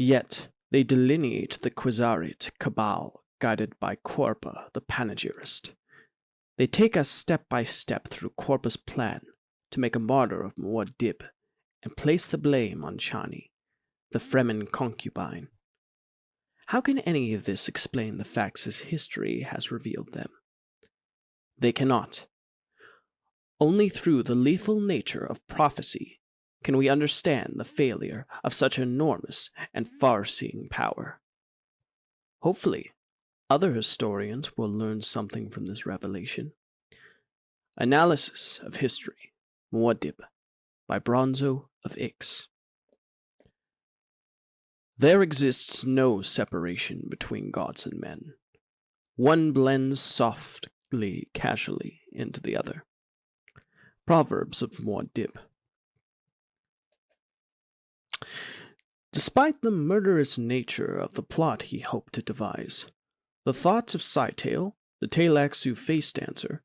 Yet they delineate the Quasarate cabal guided by Corpa, the panegyrist. They take us step by step through Corpa's plan to make a martyr of Muad'Dib and place the blame on Chani, the Fremen concubine. How can any of this explain the facts as history has revealed them? They cannot. Only through the lethal nature of prophecy can we understand the failure of such enormous and far-seeing power. Hopefully, other historians will learn something from this revelation. Analysis of History, Muad'Dib, by Bronzo of Ix. There exists no separation between gods and men. One blends softly, casually into the other. Proverbs of Muad'Dib. Despite the murderous nature of the plot he hoped to devise, the thoughts of Scytale, the Tleilaxu face dancer,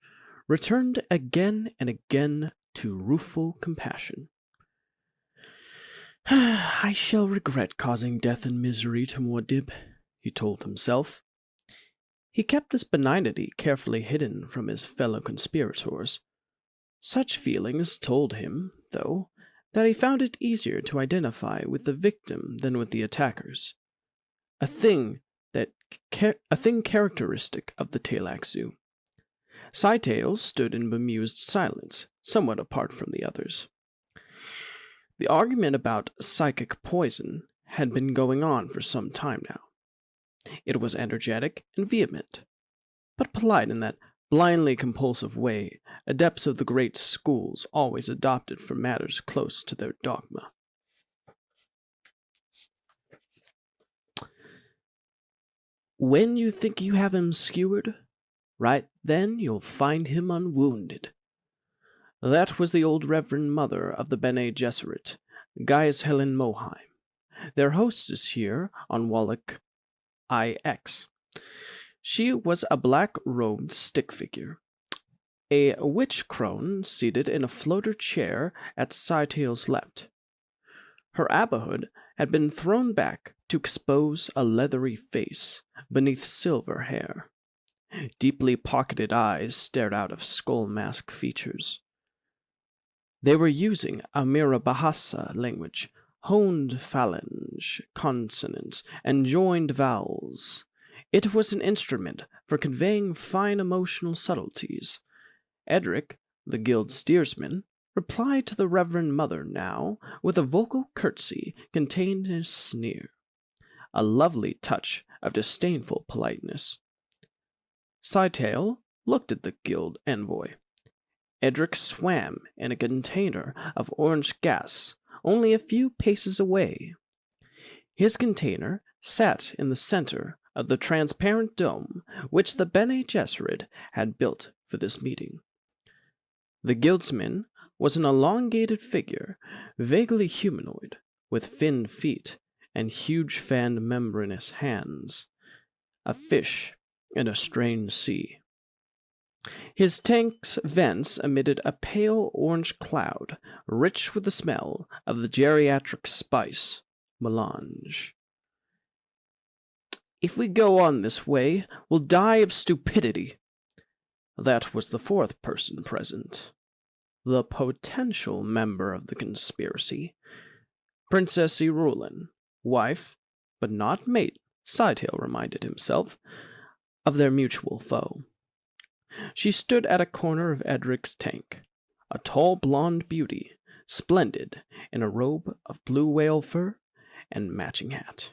returned again and again to rueful compassion. I shall regret causing death and misery to Muad'Dib, he told himself. He kept this benignity carefully hidden from his fellow conspirators. Such feelings told him, though, that he found it easier to identify with the victim than with the attackers, a thing characteristic of the Tleilaxu. Scytale stood in bemused silence, somewhat apart from the others. The argument about psychic poison had been going on for some time now. It was energetic and vehement, but polite in that blindly compulsive way adepts of the great schools always adopted for matters close to their dogma. When you think you have him skewered, right then you'll find him unwounded. That was the old Reverend Mother of the Bene Gesserit, Gaius Helen Moheim, their hostess here on Wallach IX. She was a black-robed stick figure, a witch crone seated in a floater chair at Scytale's left. Her abahood had been thrown back to expose a leathery face beneath silver hair. Deeply pocketed eyes stared out of skull-mask features. They were using Amira Bahasa language, honed phalange, consonants, and joined vowels. It was an instrument for conveying fine emotional subtleties. Edric, the guild steersman, replied to the Reverend Mother now with a vocal curtsy contained in a sneer, a lovely touch of disdainful politeness. Scytale looked at the guild envoy. Edric swam in a container of orange gas only a few paces away. His container sat in the center of the transparent dome which the Bene Gesserit had built for this meeting. The guildsman was an elongated figure, vaguely humanoid, with finned feet and huge fanned membranous hands, a fish in a strange sea. His tank's vents emitted a pale orange cloud, rich with the smell of the geriatric spice, melange. If we go on this way, we'll die of stupidity. That was the fourth person present, the potential member of the conspiracy, Princess Irulin, wife, but not mate, Scytale reminded himself, of their mutual foe. She stood at a corner of Edric's tank, a tall blonde beauty, splendid in a robe of blue whale fur and matching hat.